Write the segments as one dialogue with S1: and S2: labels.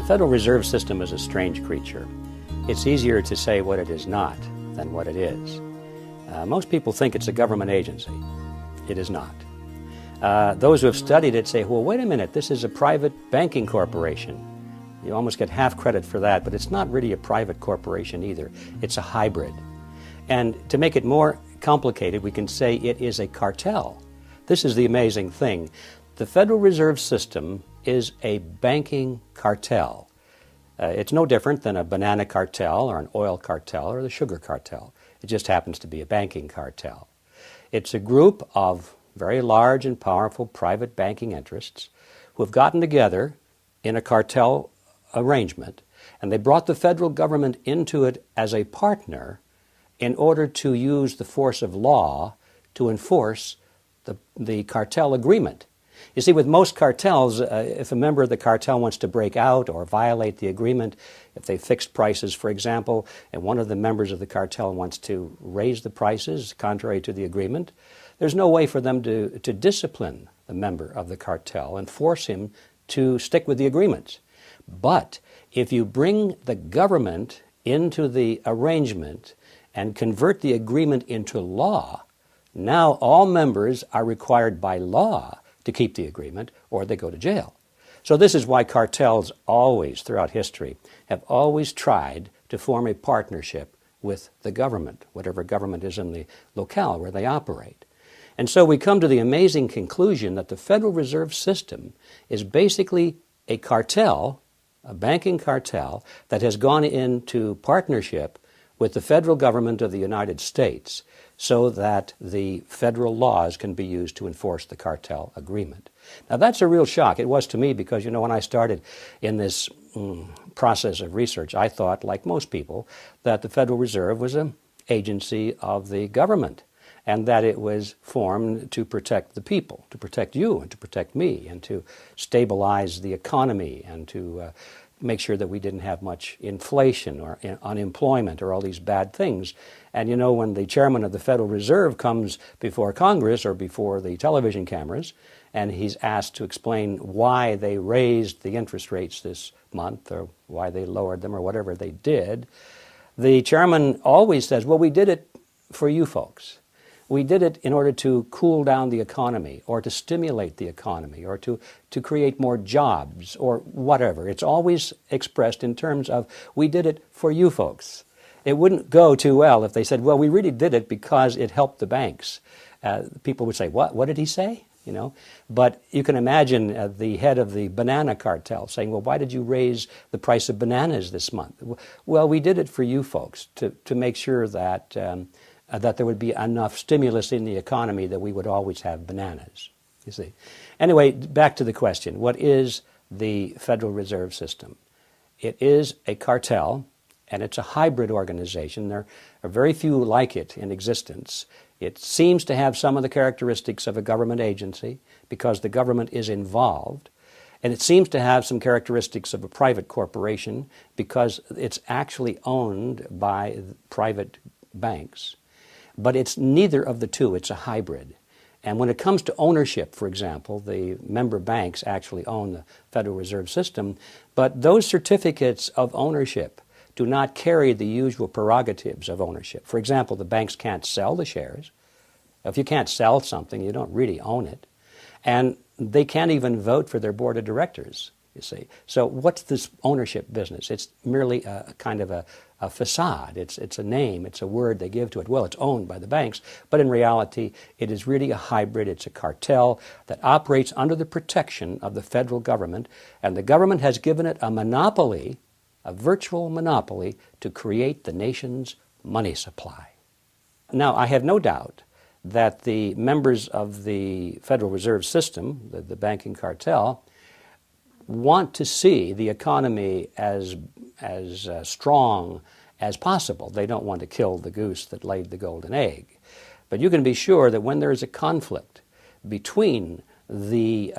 S1: The Federal Reserve System is a strange creature. It's easier to say what it is not than what it is. Most people think it's a government agency. It is not. Those who have studied it say, well, wait a minute, this is a private banking corporation. You almost get half credit for that, but it's not really a private corporation either. It's a hybrid. And to make it more complicated, we can say it is a cartel. This is the amazing thing. The Federal Reserve System is a banking cartel. It's no different than a banana cartel or an oil cartel or the sugar cartel. It just happens to be a banking cartel. It's a group of very large and powerful private banking interests who have gotten together in a cartel arrangement, and they brought the federal government into it as a partner in order to use the force of law to enforce the cartel agreement. You see, with most cartels, if a member of the cartel wants to break out or violate the agreement, if they fixed prices, for example, and one of the members of the cartel wants to raise the prices contrary to the agreement, there's no way for them to discipline the member of the cartel and force him to stick with the agreement. But if you bring the government into the arrangement and convert the agreement into law, now all members are required by law to keep the agreement, or they go to jail. So this is why cartels always, throughout history, have always tried to form a partnership with the government, whatever government is in the locale where they operate. And so we come to the amazing conclusion that the Federal Reserve System is basically a cartel, a banking cartel, that has gone into partnership with the federal government of the United States so that the federal laws can be used to enforce the cartel agreement. Now that's a real shock. It was to me because, when I started in this process of research, I thought, like most people, that the Federal Reserve was an agency of the government and that it was formed to protect the people, to protect you and to protect me and to stabilize the economy and to make sure that we didn't have much inflation or unemployment or all these bad things. And when the chairman of the Federal Reserve comes before Congress or before the television cameras and he's asked to explain why they raised the interest rates this month or why they lowered them or whatever they did, the chairman always says, well, we did it for you folks. We did it in order to cool down the economy or to stimulate the economy or to create more jobs or whatever. It's always expressed in terms of, we did it for you folks. It wouldn't go too well if they said, well, we really did it because it helped the banks. People would say, what? What did he say? But you can imagine the head of the banana cartel saying, well, why did you raise the price of bananas this month? Well, we did it for you folks to make sure that there would be enough stimulus in the economy that we would always have bananas, you see. Anyway, back to the question. What is the Federal Reserve System? It is a cartel, and it's a hybrid organization. There are very few like it in existence. It seems to have some of the characteristics of a government agency because the government is involved, and it seems to have some characteristics of a private corporation because it's actually owned by private banks. But it's neither of the two. It's a hybrid. And when it comes to ownership, for example, the member banks actually own the Federal Reserve System, but those certificates of ownership do not carry the usual prerogatives of ownership. For example, the banks can't sell the shares. If you can't sell something, you don't really own it. And they can't even vote for their board of directors, you see. So what's this ownership business? It's merely a kind of a facade. It's a name. It's a word they give to it. Well, it's owned by the banks, but in reality, it is really a hybrid. It's a cartel that operates under the protection of the federal government, and the government has given it a monopoly, a virtual monopoly, to create the nation's money supply. Now, I have no doubt that the members of the Federal Reserve System, the banking cartel, want to see the economy as strong as possible. They don't want to kill the goose that laid the golden egg. But you can be sure that when there is a conflict between the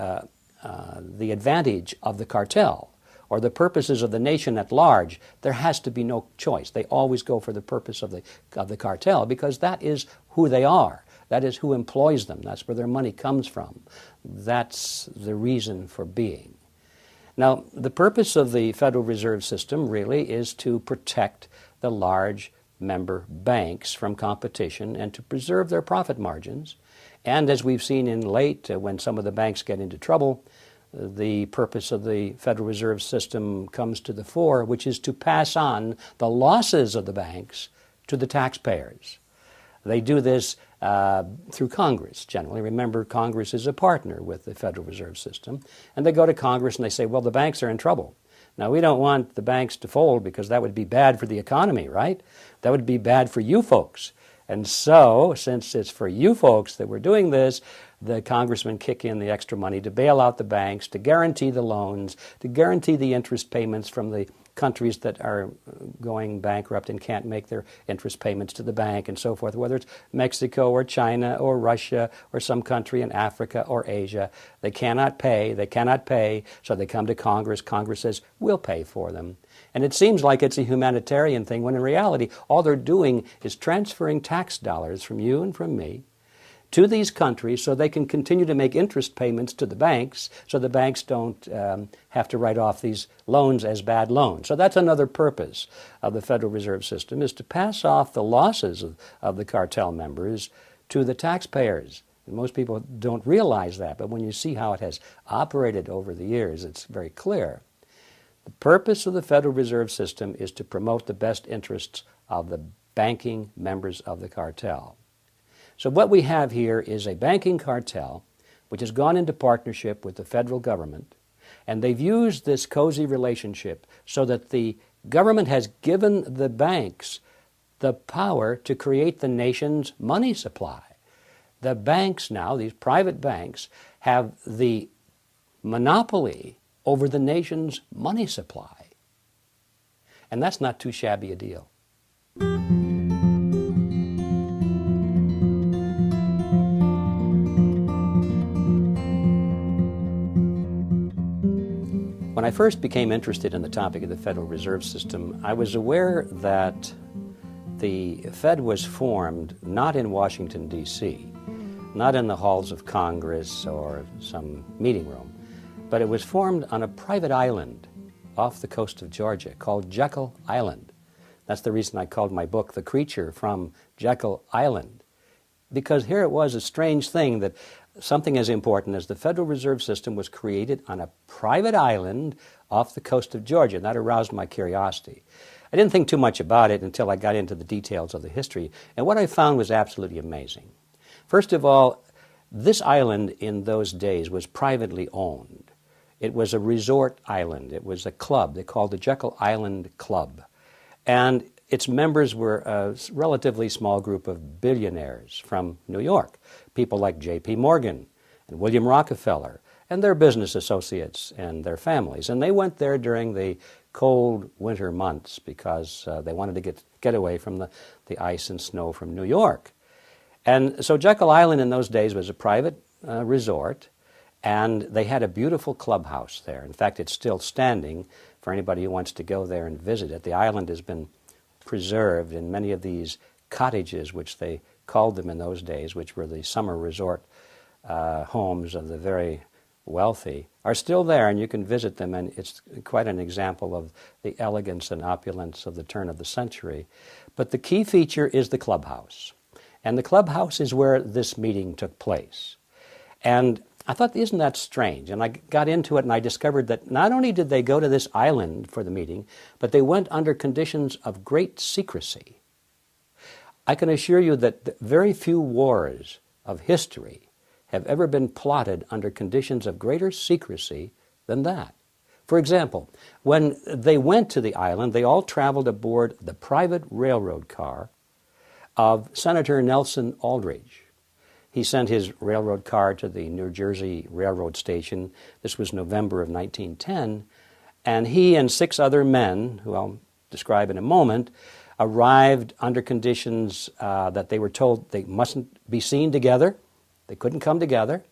S1: advantage of the cartel or the purposes of the nation at large, there has to be no choice. They always go for the purpose of the cartel because that is who they are. That is who employs them. That's where their money comes from. That's the reason for being. Now, the purpose of the Federal Reserve System really is to protect the large member banks from competition and to preserve their profit margins. And as we've seen in late, when some of the banks get into trouble, the purpose of the Federal Reserve System comes to the fore, which is to pass on the losses of the banks to the taxpayers. They do this through Congress, generally. Remember, Congress is a partner with the Federal Reserve System. And they go to Congress and they say, well, the banks are in trouble. Now, we don't want the banks to fold because that would be bad for the economy, right? That would be bad for you folks. And so, since it's for you folks that we're doing this, the congressmen kick in the extra money to bail out the banks, to guarantee the loans, to guarantee the interest payments from the countries that are going bankrupt and can't make their interest payments to the bank and so forth, whether it's Mexico or China or Russia or some country in Africa or Asia. They cannot pay, so they come to Congress. Congress says, we'll pay for them. And it seems like it's a humanitarian thing, when in reality, all they're doing is transferring tax dollars from you and from me to these countries so they can continue to make interest payments to the banks, so the banks don't have to write off these loans as bad loans. So that's another purpose of the Federal Reserve System, is to pass off the losses of the cartel members to the taxpayers. And most people don't realize that, but when you see how it has operated over the years, it's very clear. The purpose of the Federal Reserve System is to promote the best interests of the banking members of the cartel. So what we have here is a banking cartel which has gone into partnership with the federal government, and they've used this cozy relationship so that the government has given the banks the power to create the nation's money supply. The banks now, these private banks, have the monopoly over the nation's money supply. And that's not too shabby a deal. When I first became interested in the topic of the Federal Reserve System, I was aware that the Fed was formed not in Washington, D.C., not in the halls of Congress or some meeting room, but it was formed on a private island off the coast of Georgia called Jekyll Island. That's the reason I called my book The Creature from Jekyll Island, because here it was a strange thing that something as important as the Federal Reserve System was created on a private island off the coast of Georgia. And that aroused my curiosity. I didn't think too much about it until I got into the details of the history, and what I found was absolutely amazing. First of all, this island in those days was privately owned. It was a resort island. It was a club. They called the Jekyll Island Club. And its members were a relatively small group of billionaires from New York, people like J.P. Morgan and William Rockefeller and their business associates and their families. And they went there during the cold winter months because they wanted to get away from the ice and snow from New York. And so Jekyll Island in those days was a private resort, and they had a beautiful clubhouse there. In fact, it's still standing for anybody who wants to go there and visit it. The island has been preserved in many of these cottages, which they called them in those days, which were the summer resort homes of the very wealthy, are still there, and you can visit them, and it's quite an example of the elegance and opulence of the turn of the century. But the key feature is the clubhouse. And the clubhouse is where this meeting took place. And I thought, isn't that strange? And I got into it and I discovered that not only did they go to this island for the meeting, but they went under conditions of great secrecy. I can assure you that very few wars of history have ever been plotted under conditions of greater secrecy than that. For example, when they went to the island, they all traveled aboard the private railroad car of Senator Nelson Aldrich. He sent his railroad car to the New Jersey Railroad Station. This was November of 1910. And he and 6 other men, who I'll describe in a moment, arrived under conditions that they were told they mustn't be seen together. They couldn't come together.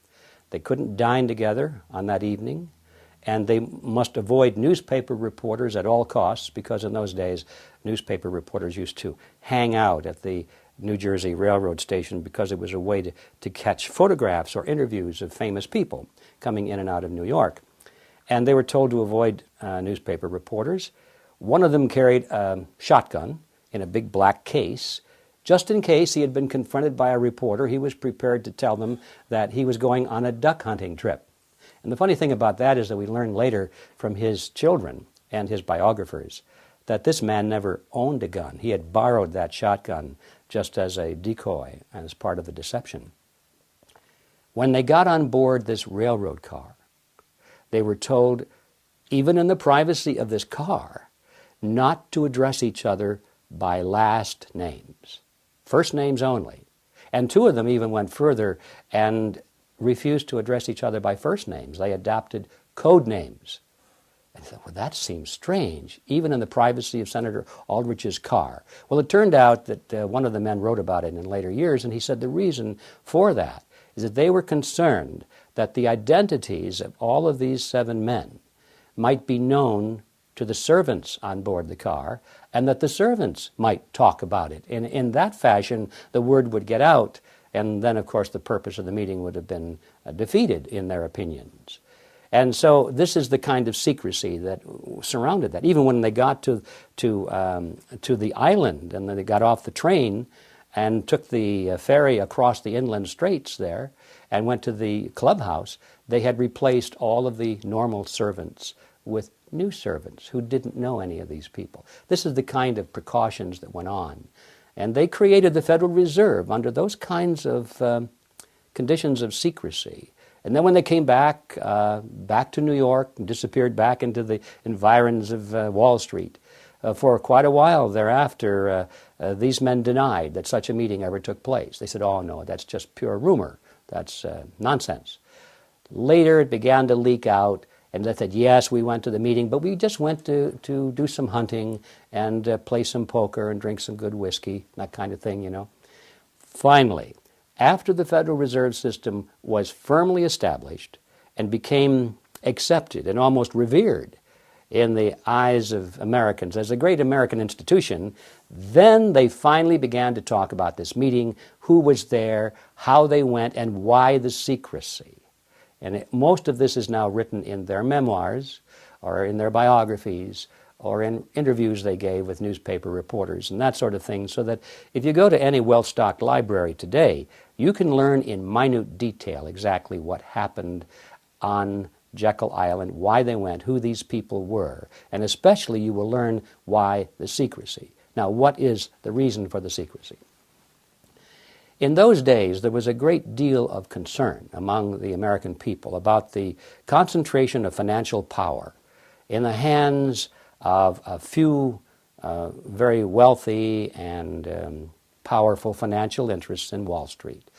S1: They couldn't dine together on that evening. And they must avoid newspaper reporters at all costs, because in those days, newspaper reporters used to hang out at the New Jersey Railroad Station because it was a way to catch photographs or interviews of famous people coming in and out of New York. and they were told to avoid newspaper reporters. One of them carried a shotgun in a big black case. Just in case he had been confronted by a reporter, he was prepared to tell them that he was going on a duck hunting trip. And the funny thing about that is that we learned later from his children and his biographers that this man never owned a gun. He had borrowed that shotgun just as a decoy and as part of the deception. When they got on board this railroad car, they were told, even in the privacy of this car, not to address each other by last names, first names only. And two of them even went further and refused to address each other by first names. They adopted code names. And I thought, well, that seems strange, even in the privacy of Senator Aldrich's car. Well, it turned out that one of the men wrote about it in later years, and he said the reason for that is that they were concerned that the identities of all of these 7 men might be known to the servants on board the car, and that the servants might talk about it. And in that fashion, the word would get out, and then, of course, the purpose of the meeting would have been defeated in their opinions. And so this is the kind of secrecy that surrounded that. Even when they got to the island, and then they got off the train and took the ferry across the inland straits there and went to the clubhouse, they had replaced all of the normal servants with new servants who didn't know any of these people. This is the kind of precautions that went on. And they created the Federal Reserve under those kinds of conditions of secrecy. And then when they came back to New York and disappeared back into the environs of Wall Street, for quite a while thereafter, these men denied that such a meeting ever took place. They said, oh no, that's just pure rumor. That's nonsense. Later it began to leak out, and they said, yes, we went to the meeting, but we just went to do some hunting and play some poker and drink some good whiskey, that kind of thing, you know. Finally, after the Federal Reserve System was firmly established and became accepted and almost revered in the eyes of Americans as a great American institution, then they finally began to talk about this meeting, who was there, how they went, and why the secrecy. And most of this is now written in their memoirs or in their biographies or in interviews they gave with newspaper reporters and that sort of thing, so that if you go to any well-stocked library today, you can learn in minute detail exactly what happened on Jekyll Island, why they went, who these people were, and especially you will learn why the secrecy. Now, what is the reason for the secrecy? In those days, there was a great deal of concern among the American people about the concentration of financial power in the hands of a few very wealthy and powerful financial interests in Wall Street.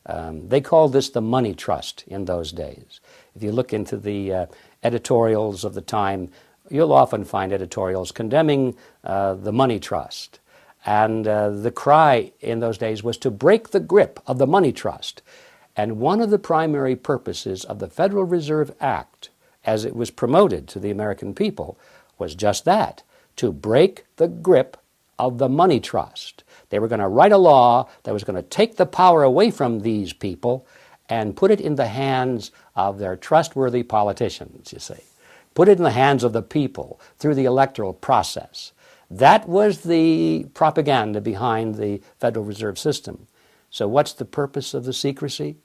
S1: They called this the money trust in those days. If you look into the editorials of the time, you'll often find editorials condemning the money trust. And the cry in those days was to break the grip of the money trust. And one of the primary purposes of the Federal Reserve Act, as it was promoted to the American people, was just that, to break the grip of the money trust. They were going to write a law that was going to take the power away from these people and put it in the hands of their trustworthy politicians, you see. Put it in the hands of the people through the electoral process. That was the propaganda behind the Federal Reserve System. So what's the purpose of the secrecy?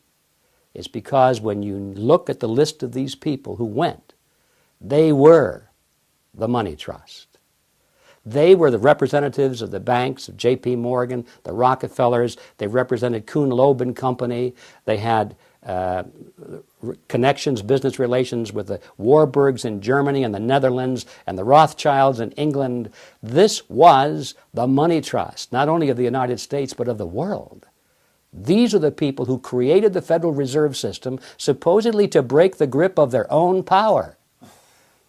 S1: It's because when you look at the list of these people who went, they were the money trust. They were the representatives of the banks, of J.P. Morgan, the Rockefellers. They represented Kuhn, Loeb and Company. They had connections, business relations with the Warburgs in Germany and the Netherlands and the Rothschilds in England. This was the money trust, not only of the United States, but of the world. These are the people who created the Federal Reserve System, supposedly to break the grip of their own power.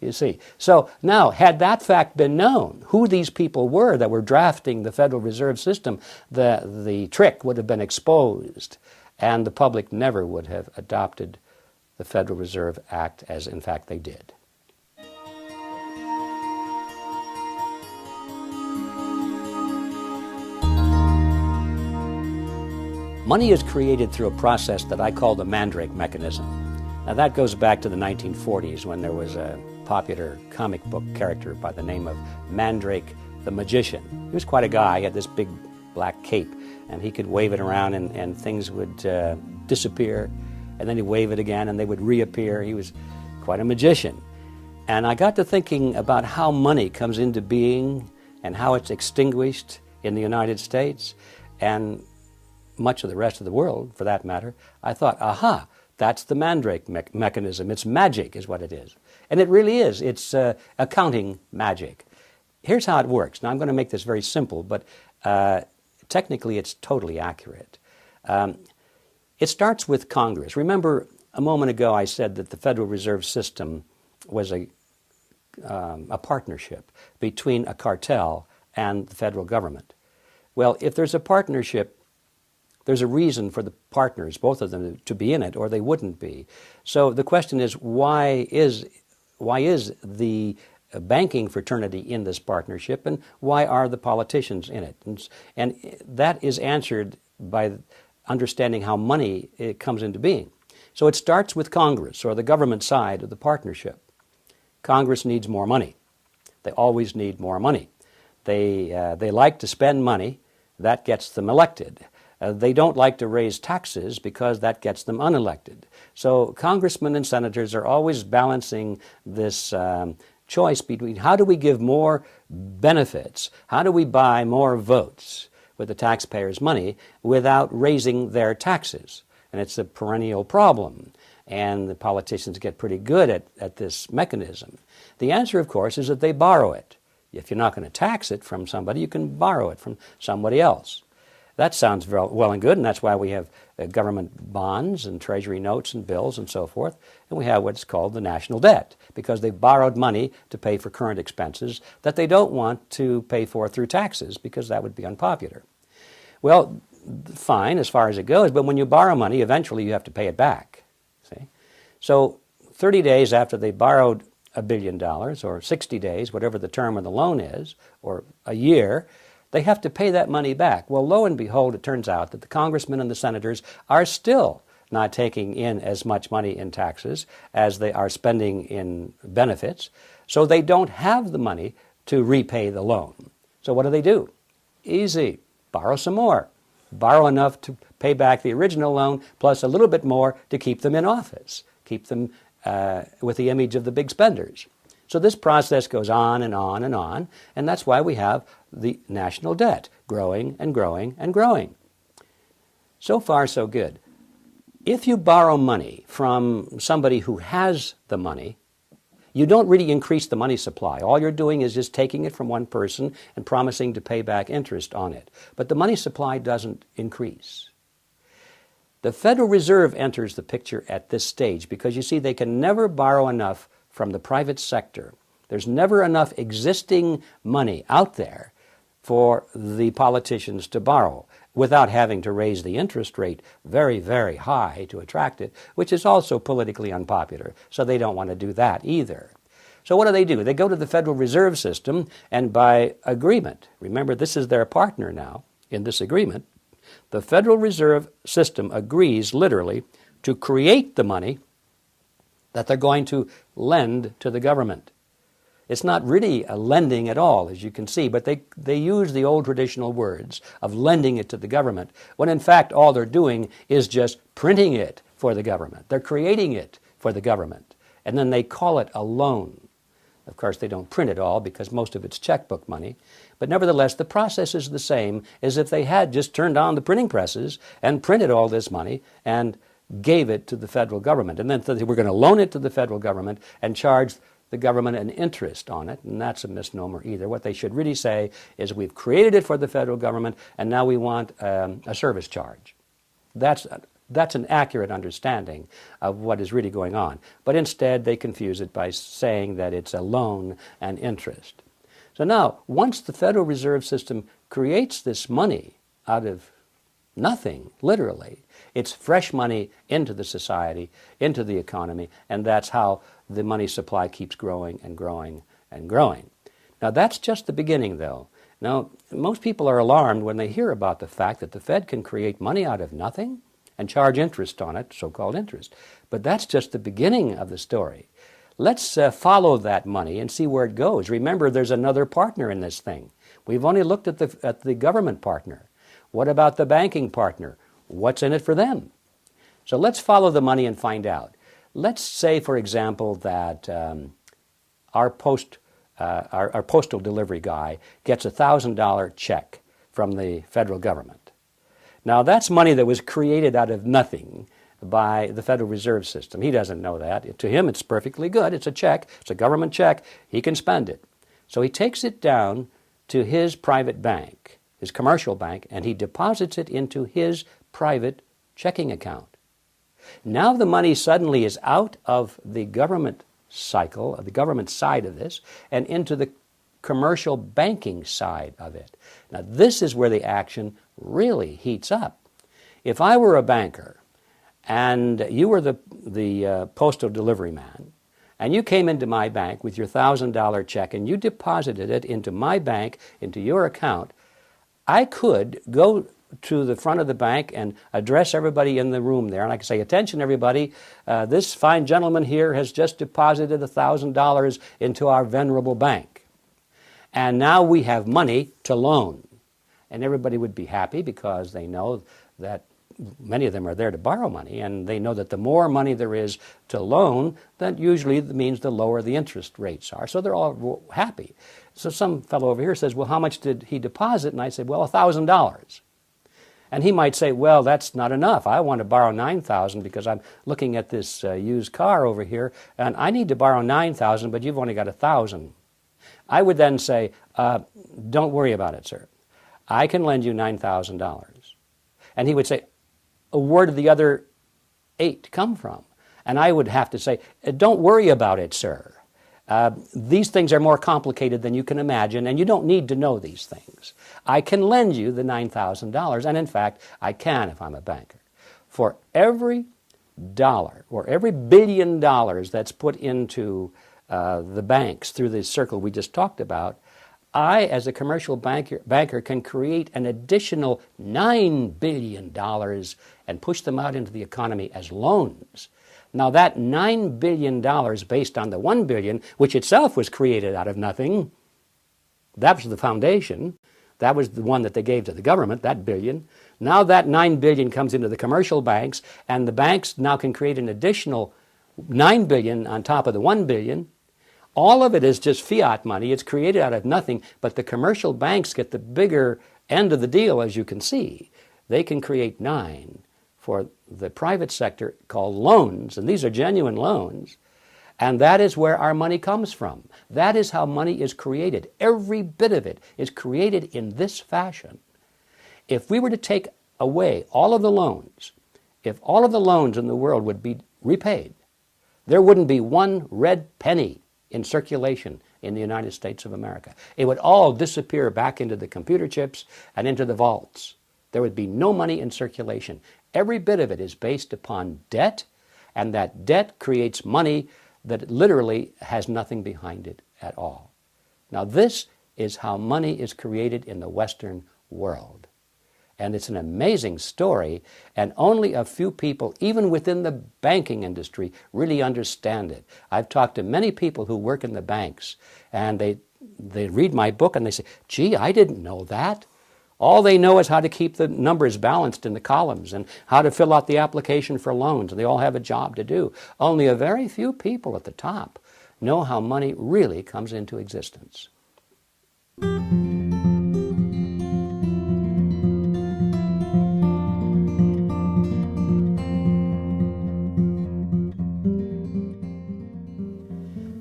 S1: You see. So now, had that fact been known, who these people were that were drafting the Federal Reserve System, the trick would have been exposed, and the public never would have adopted the Federal Reserve Act as, in fact, they did. Money is created through a process that I call the Mandrake mechanism. Now that goes back to the 1940s when there was a popular comic book character by the name of Mandrake the Magician. He was quite a guy. He had this big black cape, and he could wave it around and things would disappear, and then he'd wave it again and they would reappear. He was quite a magician. And I got to thinking about how money comes into being and how it's extinguished in the United States and much of the rest of the world, for that matter. I thought, aha, that's the Mandrake mechanism. It's magic is what it is. And it really is. It's accounting magic. Here's how it works. Now, I'm going to make this very simple, but technically it's totally accurate. It starts with Congress. Remember, a moment ago I said that the Federal Reserve System was a partnership between a cartel and the federal government. Well, if there's a partnership, there's a reason for the partners, both of them, to be in it, or they wouldn't be. So the question is, why is the banking fraternity in this partnership, and why are the politicians in it? And that is answered by understanding how money comes into being. So it starts with Congress, or the government side of the partnership. Congress needs more money. They always need more money. They like to spend money. That gets them elected. They don't like to raise taxes because that gets them unelected. So congressmen and senators are always balancing this choice between how do we give more benefits, how do we buy more votes with the taxpayers' money without raising their taxes. And it's a perennial problem. And the politicians get pretty good at this mechanism. The answer, of course, is that they borrow it. If you're not going to tax it from somebody, you can borrow it from somebody else. That sounds well and good, and that's why we have government bonds and treasury notes and bills and so forth, and we have what's called the national debt, because they borrowed money to pay for current expenses that they don't want to pay for through taxes, because that would be unpopular. Well, fine as far as it goes, but when you borrow money, eventually you have to pay it back. See? So 30 days after they borrowed $1 billion, or 60 days, whatever the term of the loan is, or a year, they have to pay that money back. Well, lo and behold, it turns out that the congressmen and the senators are still not taking in as much money in taxes as they are spending in benefits, so they don't have the money to repay the loan. So what do? Easy. Borrow some more. Borrow enough to pay back the original loan, plus a little bit more to keep them in office, keep them with the image of the big spenders. So this process goes on and on and on, and that's why we have the national debt growing and growing and growing. So far, so good. If you borrow money from somebody who has the money, you don't really increase the money supply. All you're doing is just taking it from one person and promising to pay back interest on it. But the money supply doesn't increase. The Federal Reserve enters the picture at this stage because, you see, they can never borrow enough from the private sector. There's never enough existing money out there for the politicians to borrow without having to raise the interest rate very, very high to attract it, which is also politically unpopular. So they don't want to do that either. So what do? They go to the Federal Reserve System, and by agreement, remember this is their partner now in this agreement, the Federal Reserve System agrees literally to create the money that they're going to lend to the government. It's not really a lending at all, as you can see, but they use the old traditional words of lending it to the government, when in fact all they're doing is just printing it for the government. They're creating it for the government, and then they call it a loan. Of course, they don't print it all because most of it's checkbook money, but nevertheless, the process is the same as if they had just turned on the printing presses and printed all this money and gave it to the federal government. And then they were going to loan it to the federal government and charge the government an interest on it, and that's a misnomer either. What they should really say is, we've created it for the federal government, and now we want a service charge. That's an accurate understanding of what is really going on. But instead, they confuse it by saying that it's a loan and interest. So now, once the Federal Reserve System creates this money out of nothing, literally, it's fresh money into the society, into the economy, and that's how the money supply keeps growing and growing and growing. Now, that's just the beginning, though. Now, most people are alarmed when they hear about the fact that the Fed can create money out of nothing and charge interest on it, so-called interest. But that's just the beginning of the story. Let's follow that money and see where it goes. Remember, there's another partner in this thing. We've only looked at the government partner. What about the banking partner? What's in it for them? So let's follow the money and find out. Let's say, for example, that our postal delivery guy gets a $1,000 check from the federal government. Now, that's money that was created out of nothing by the Federal Reserve System. He doesn't know that. To him, it's perfectly good. It's a check. It's a government check. He can spend it. So he takes it down to his private bank, his commercial bank, and he deposits it into his private checking account. Now the money suddenly is out of the government cycle, of the government side of this, and into the commercial banking side of it. Now this is where the action really heats up. If I were a banker and you were the postal delivery man, and you came into my bank with your $1,000 check and you deposited it into my bank, into your account, I could go to the front of the bank and address everybody in the room there, and I could say, attention everybody, this fine gentleman here has just deposited $1,000 into our venerable bank. And now we have money to loan. And everybody would be happy because they know that many of them are there to borrow money, and they know that the more money there is to loan, that usually means the lower the interest rates are. So they're all happy. So some fellow over here says, well, how much did he deposit? And I say, well, $1,000. And he might say, well, that's not enough. I want to borrow $9,000 because I'm looking at this used car over here, and I need to borrow $9,000, but you've only got $1,000. I would then say, don't worry about it, sir. I can lend you $9,000. And he would say, where did the other 8 come from? And I would have to say, don't worry about it, sir. These things are more complicated than you can imagine, and you don't need to know these things. I can lend you the $9,000, and in fact, I can if I'm a banker. For every dollar, or every $1 billion that's put into the banks through the circle we just talked about, I, as a commercial banker, can create an additional $9 billion and push them out into the economy as loans. Now that $9 billion based on the $1 billion, which itself was created out of nothing, that was the foundation. That was the one that they gave to the government, that billion. Now that $9 billion comes into the commercial banks, and the banks now can create an additional $9 billion on top of the $1 billion. All of it is just fiat money. It's created out of nothing, but the commercial banks get the bigger end of the deal, as you can see. They can create 9 for the private sector called loans, and these are genuine loans, and that is where our money comes from. That is how money is created. Every bit of it is created in this fashion. If we were to take away all of the loans, if all of the loans in the world would be repaid, there wouldn't be one red penny in circulation in the United States of America. It would all disappear back into the computer chips and into the vaults. There would be no money in circulation. Every bit of it is based upon debt, and that debt creates money that literally has nothing behind it at all. Now this is how money is created in the Western world. And it's an amazing story, and only a few people, even within the banking industry, really understand it. I've talked to many people who work in the banks, and they read my book and they say, gee, I didn't know that. All they know is how to keep the numbers balanced in the columns and how to fill out the application for loans, and they all have a job to do. Only a very few people at the top know how money really comes into existence.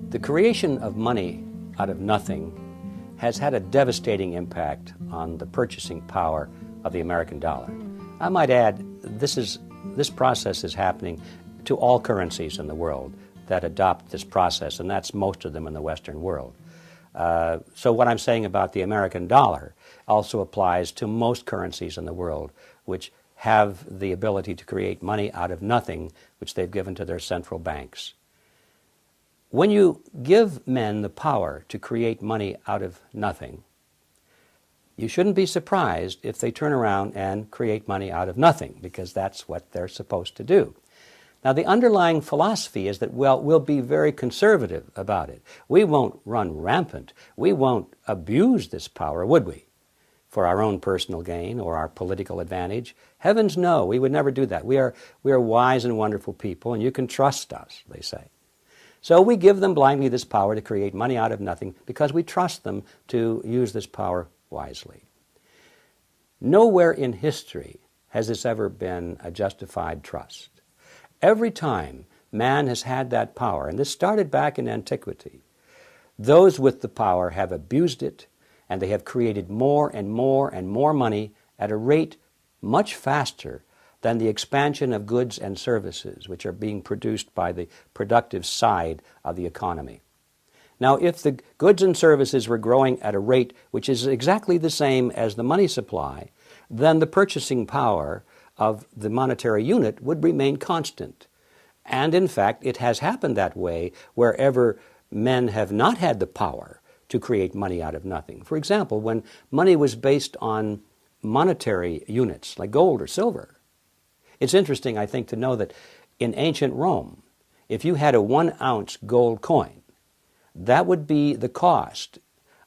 S1: The creation of money out of nothing has had a devastating impact on the purchasing power of the American dollar. I might add, this process is happening to all currencies in the world that adopt this process, and that's most of them in the Western world. So what I'm saying about the American dollar also applies to most currencies in the world which have the ability to create money out of nothing, which they've given to their central banks. When you give men the power to create money out of nothing, you shouldn't be surprised if they turn around and create money out of nothing, because that's what they're supposed to do. Now, the underlying philosophy is that, well, we'll be very conservative about it. We won't run rampant. We won't abuse this power, would we, for our own personal gain or our political advantage? Heavens no, we would never do that. We are wise and wonderful people, and you can trust us, they say. So we give them blindly this power to create money out of nothing because we trust them to use this power wisely. Nowhere in history has this ever been a justified trust. Every time man has had that power, and this started back in antiquity, those with the power have abused it, and they have created more and more and more money at a rate much faster than the expansion of goods and services which are being produced by the productive side of the economy. Now, if the goods and services were growing at a rate which is exactly the same as the money supply, then the purchasing power of the monetary unit would remain constant. And in fact, it has happened that way wherever men have not had the power to create money out of nothing. For example, when money was based on monetary units like gold or silver, it's interesting, I think, to know that in ancient Rome, if you had a 1-ounce gold coin, that would be the cost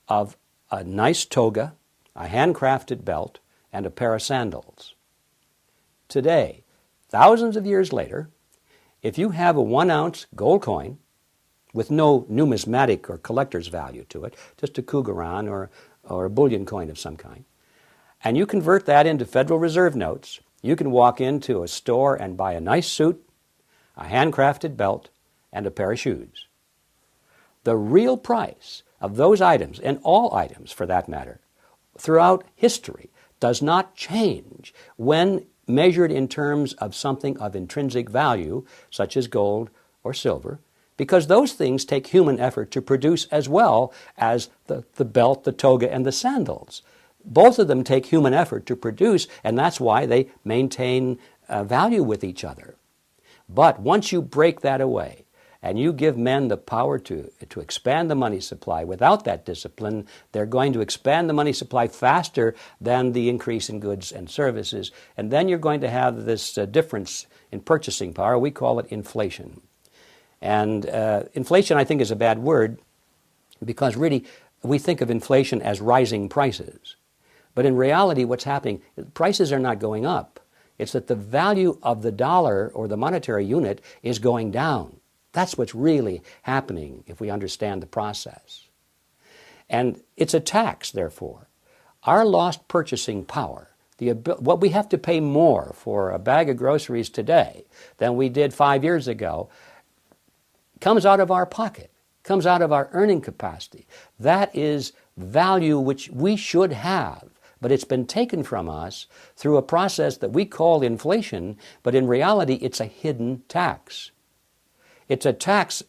S1: of a nice toga, a handcrafted belt, and a pair of sandals. Today, thousands of years later, if you have a 1-ounce gold coin with no numismatic or collector's value to it, just a cougaran or a bullion coin of some kind, and you convert that into Federal Reserve notes, you can walk into a store and buy a nice suit, a handcrafted belt, and a pair of shoes. The real price of those items, and all items for that matter, throughout history, does not change when measured in terms of something of intrinsic value, such as gold or silver, because those things take human effort to produce as well as the belt, the toga, and the sandals. Both of them take human effort to produce, and that's why they maintain value with each other. But once you break that away, and you give men the power to expand the money supply without that discipline, they're going to expand the money supply faster than the increase in goods and services. And then you're going to have this difference in purchasing power. We call it inflation. And inflation, I think, is a bad word because really we think of inflation as rising prices. But in reality, what's happening, prices are not going up. It's that the value of the dollar or the monetary unit is going down. That's what's really happening if we understand the process. And it's a tax, therefore. Our lost purchasing power, what we have to pay more for a bag of groceries today than we did 5 years ago, comes out of our pocket, comes out of our earning capacity. That is value which we should have, but it's been taken from us through a process that we call inflation, but in reality it's a hidden tax. It's a tax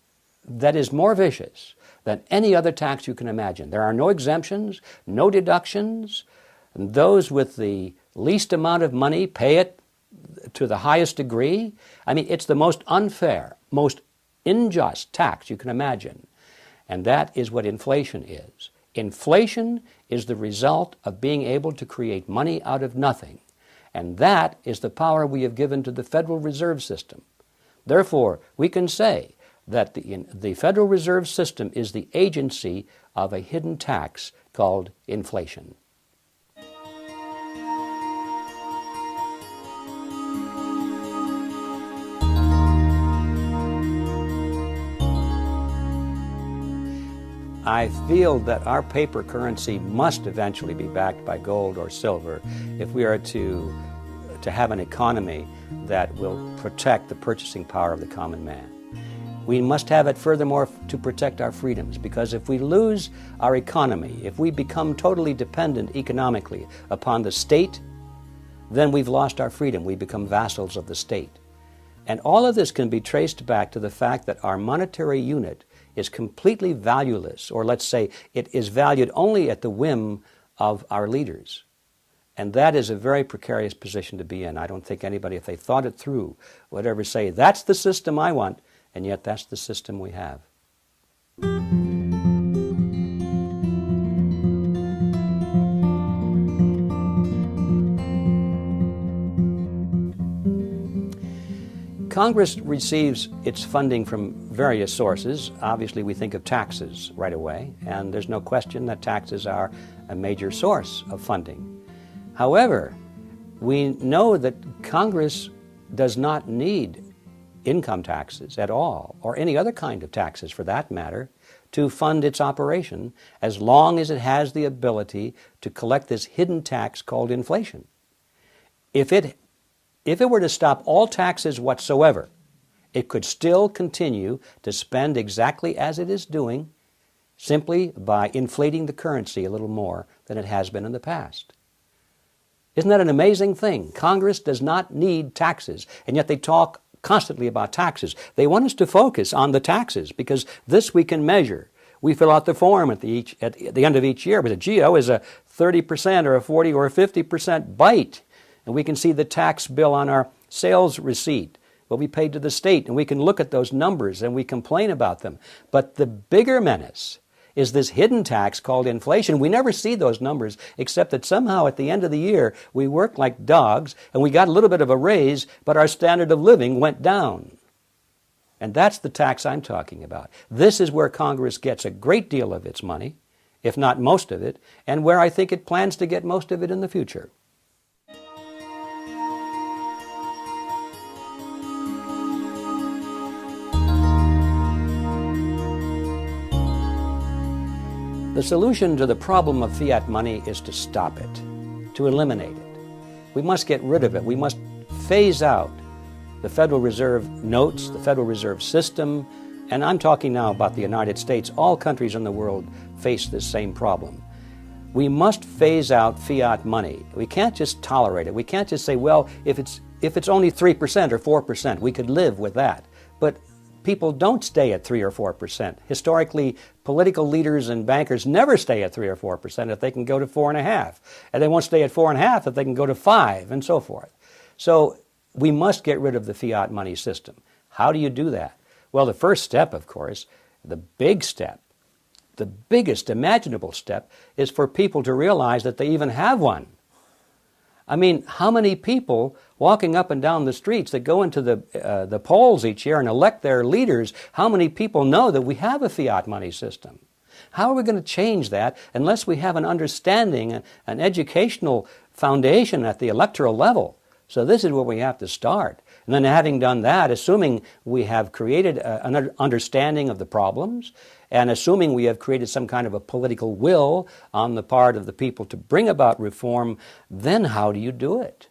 S1: that is more vicious than any other tax you can imagine. There are no exemptions, no deductions. And those with the least amount of money pay it to the highest degree. I mean, it's the most unfair, most unjust tax you can imagine. And that is what inflation is. Inflation is the result of being able to create money out of nothing. And that is the power we have given to the Federal Reserve System. Therefore, we can say that the Federal Reserve System is the agency of a hidden tax called inflation. I feel that our paper currency must eventually be backed by gold or silver if we are to have an economy that will protect the purchasing power of the common man. We must have it, furthermore, to protect our freedoms, because if we lose our economy, if we become totally dependent economically upon the state, then we've lost our freedom. We become vassals of the state. And all of this can be traced back to the fact that our monetary unit is completely valueless, or let's say it is valued only at the whim of our leaders. And that is a very precarious position to be in. I don't think anybody, if they thought it through, would ever say, that's the system I want, and yet that's the system we have. Congress receives its funding from various sources. Obviously, we think of taxes right away, and there's no question that taxes are a major source of funding. However, we know that Congress does not need income taxes at all, or any other kind of taxes for that matter, to fund its operation, as long as it has the ability to collect this hidden tax called inflation. If it were to stop all taxes whatsoever, it could still continue to spend exactly as it is doing, simply by inflating the currency a little more than it has been in the past. Isn't that an amazing thing? Congress does not need taxes, and yet they talk constantly about taxes. They want us to focus on the taxes because this we can measure. We fill out the form at the end of each year, but the GEO is a 30% or a 40 or a 50% bite. And we can see the tax bill on our sales receipt, what we paid to the state, and we can look at those numbers and we complain about them. But the bigger menace is this hidden tax called inflation. We never see those numbers, except that somehow at the end of the year we worked like dogs and we got a little bit of a raise, but our standard of living went down. And that's the tax I'm talking about. This is where Congress gets a great deal of its money, if not most of it, and where I think it plans to get most of it in the future. The solution to the problem of fiat money is to stop it, to eliminate it. We must get rid of it. We must phase out the Federal Reserve notes, the Federal Reserve system, and I'm talking now about the United States. All countries in the world face this same problem. We must phase out fiat money. We can't just tolerate it. We can't just say, well, if it's only 3% or 4%, we could live with that. But people don't stay at 3 or 4%. Historically, political leaders and bankers never stay at 3 or 4% if they can go to 4.5%. And they won't stay at 4.5% if they can go to 5%, and so forth. So we must get rid of the fiat money system. How do you do that? Well, the first step, of course, the big step, the biggest imaginable step, is for people to realize that they even have one. I mean, how many people walking up and down the streets that go into the polls each year and elect their leaders, how many people know that we have a fiat money system? How are we going to change that unless we have an understanding, an educational foundation at the electoral level? So this is where we have to start. And then having done that, assuming we have created an understanding of the problems, and assuming we have created some kind of a political will on the part of the people to bring about reform, then how do you do it?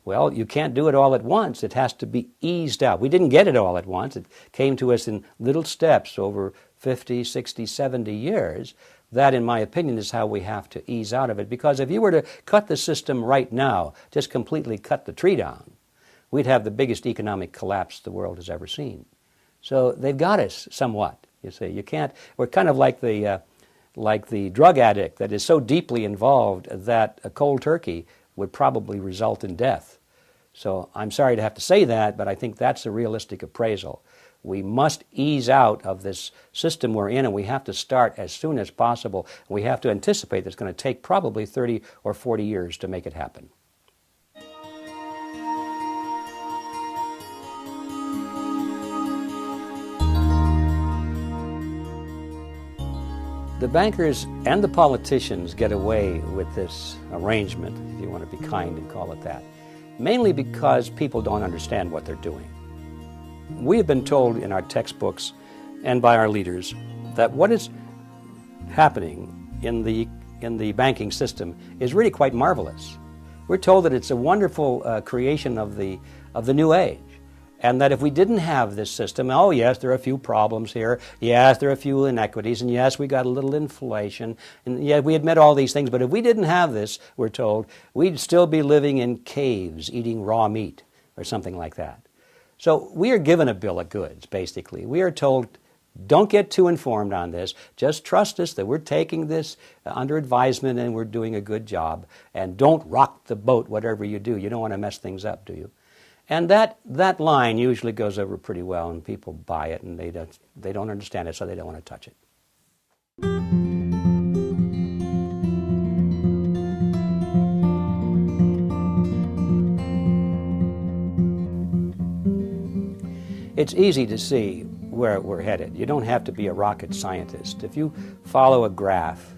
S1: Well, you can't do it all at once. It has to be eased out. We didn't get it all at once. It came to us in little steps over 50, 60, 70 years. That, in my opinion, is how we have to ease out of it. Because if you were to cut the system right now, just completely cut the tree down, we'd have the biggest economic collapse the world has ever seen. So they've got us somewhat. You see, you can't. We're kind of like the drug addict that is so deeply involved that a cold turkey would probably result in death. So I'm sorry to have to say that, but I think that's a realistic appraisal. We must ease out of this system we're in, and we have to start as soon as possible. We have to anticipate that it's going to take probably 30 or 40 years to make it happen. The bankers and the politicians get away with this arrangement, if you want to be kind and call it that, mainly because people don't understand what they're doing. We have been told in our textbooks and by our leaders that what is happening in the banking system is really quite marvelous. We're told that it's a wonderful creation of the new age. And that if we didn't have this system, oh yes, there are a few problems here, yes, there are a few inequities, and yes, we got a little inflation, and yeah, we admit all these things, but if we didn't have this, we're told, we'd still be living in caves, eating raw meat, or something like that. So we are given a bill of goods, basically. We are told, don't get too informed on this, just trust us that we're taking this under advisement and we're doing a good job, and don't rock the boat, whatever you do. You don't want to mess things up, do you? And that line usually goes over pretty well, and people buy it, and they don't understand it, so they don't want to touch it. It's easy to see where we're headed. You don't have to be a rocket scientist. If you follow a graph,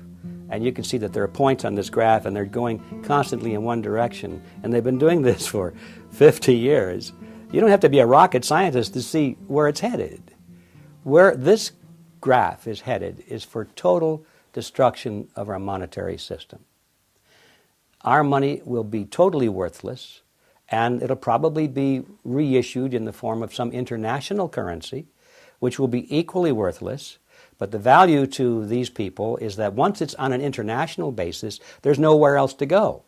S1: and you can see that there are points on this graph and they're going constantly in one direction, and they've been doing this for 50 years, you don't have to be a rocket scientist to see where it's headed. Where this graph is headed is for total destruction of our monetary system. Our money will be totally worthless, and it'll probably be reissued in the form of some international currency, which will be equally worthless. But the value to these people is that once it's on an international basis, there's nowhere else to go.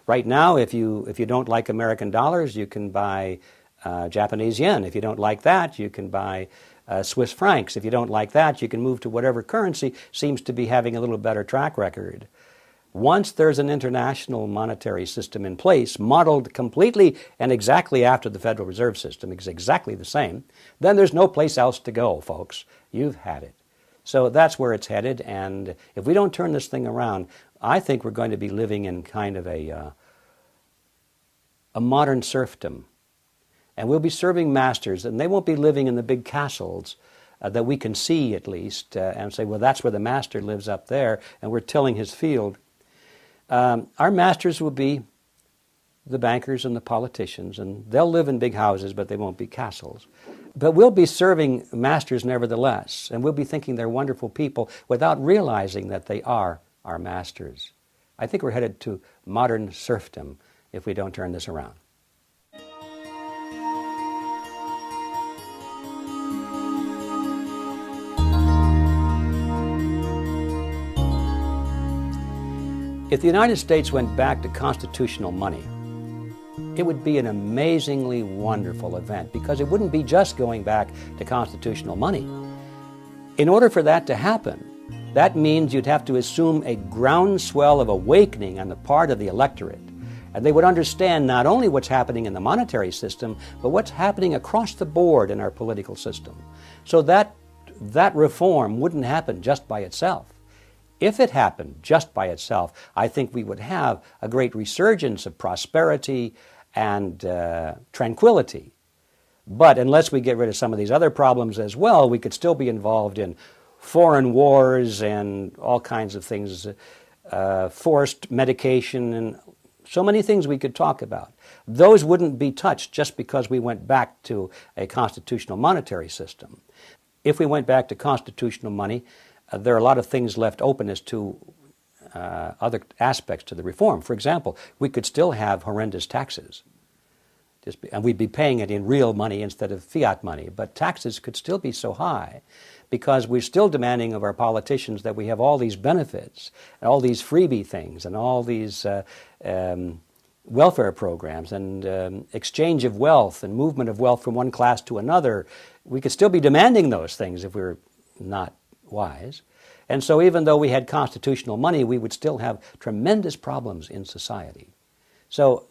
S1: Right now, if you don't like American dollars, you can buy Japanese yen. If you don't like that, you can buy Swiss francs. If you don't like that, you can move to whatever currency seems to be having a little better track record. Once there's an international monetary system in place, modeled completely and exactly after the Federal Reserve System, it's exactly the same, then there's no place else to go, folks. You've had it. So that's where it's headed, and if we don't turn this thing around, I think we're going to be living in kind of a modern serfdom. And we'll be serving masters, and they won't be living in the big castles that we can see at least, and say, well, that's where the master lives up there, and we're tilling his field. Our masters will be the bankers and the politicians, and they'll live in big houses, but they won't be castles. But we'll be serving masters nevertheless, and we'll be thinking they're wonderful people without realizing that they are our masters. I think we're headed to modern serfdom if we don't turn this around. If the United States went back to constitutional money, it would be an amazingly wonderful event, because it wouldn't be just going back to constitutional money. In order for that to happen, that means you'd have to assume a groundswell of awakening on the part of the electorate, and they would understand not only what's happening in the monetary system, but what's happening across the board in our political system. So that reform wouldn't happen just by itself. If it happened just by itself, I think we would have a great resurgence of prosperity and tranquility. But unless we get rid of some of these other problems as well, we could still be involved in foreign wars and all kinds of things, forced medication, and so many things we could talk about. Those wouldn't be touched just because we went back to a constitutional monetary system. If we went back to constitutional money, there are a lot of things left open as to other aspects to the reform. For example, we could still have horrendous taxes, and we'd be paying it in real money instead of fiat money, but taxes could still be so high because we're still demanding of our politicians that we have all these benefits, and all these freebie things, and all these welfare programs, and exchange of wealth and movement of wealth from one class to another. We could still be demanding those things if we're not wise. And so even though we had constitutional money, we would still have tremendous problems in society. So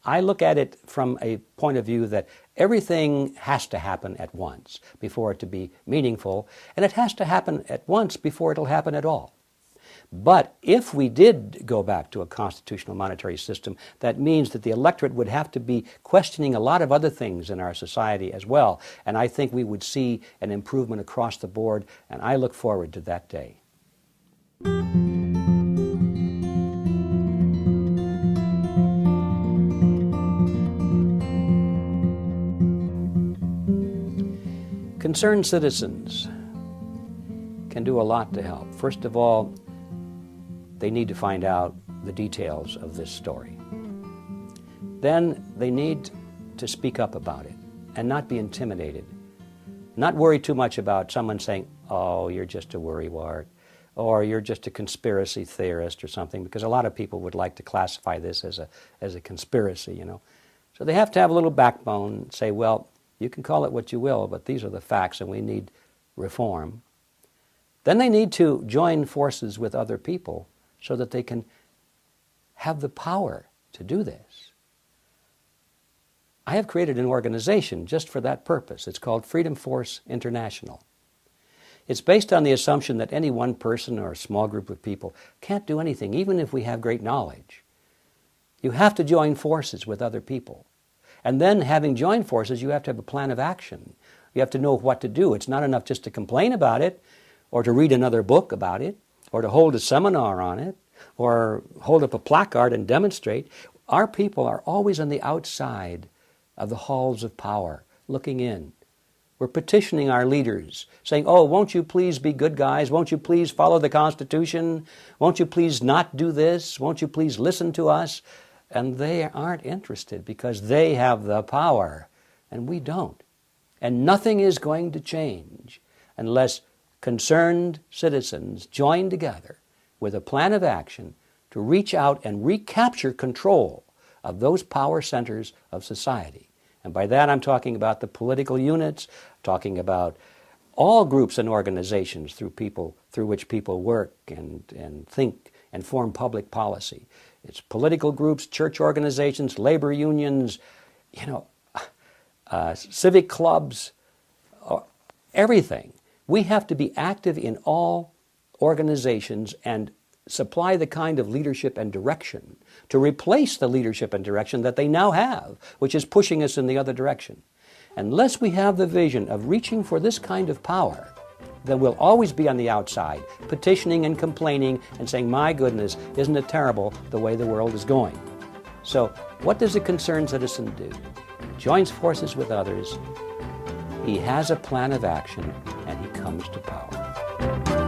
S1: I look at it from a point of view that everything has to happen at once before it to be meaningful, and it has to happen at once before it'll happen at all. But if we did go back to a constitutional monetary system, that means that the electorate would have to be questioning a lot of other things in our society as well. And I think we would see an improvement across the board, and I look forward to that day. Concerned citizens can do a lot to help. First of all, they need to find out the details of this story. Then they need to speak up about it and not be intimidated. Not worry too much about someone saying, oh, you're just a worrywart, or you're just a conspiracy theorist or something, because a lot of people would like to classify this as a conspiracy, you know. So they have to have a little backbone and say, well, you can call it what you will, but these are the facts and we need reform. Then they need to join forces with other people so that they can have the power to do this. I have created an organization just for that purpose. It's called Freedom Force International. It's based on the assumption that any one person or a small group of people can't do anything, even if we have great knowledge. You have to join forces with other people. And then, having joined forces, you have to have a plan of action. You have to know what to do. It's not enough just to complain about it, or to read another book about it, or to hold a seminar on it, or hold up a placard and demonstrate. Our people are always on the outside of the halls of power, looking in. We're petitioning our leaders, saying, oh, won't you please be good guys? Won't you please follow the Constitution? Won't you please not do this? Won't you please listen to us? And they aren't interested because they have the power and we don't. And nothing is going to change unless concerned citizens join together with a plan of action to reach out and recapture control of those power centers of society. And by that I'm talking about the political units, talking about all groups and organizations through which people work and think and form public policy. It's political groups, church organizations, labor unions, civic clubs, everything. We have to be active in all organizations and supply the kind of leadership and direction to replace the leadership and direction that they now have, which is pushing us in the other direction. Unless we have the vision of reaching for this kind of power, then we'll always be on the outside, petitioning and complaining and saying, my goodness, isn't it terrible the way the world is going? So what does a concerned citizen do? Joins forces with others, he has a plan of action, and he comes to power.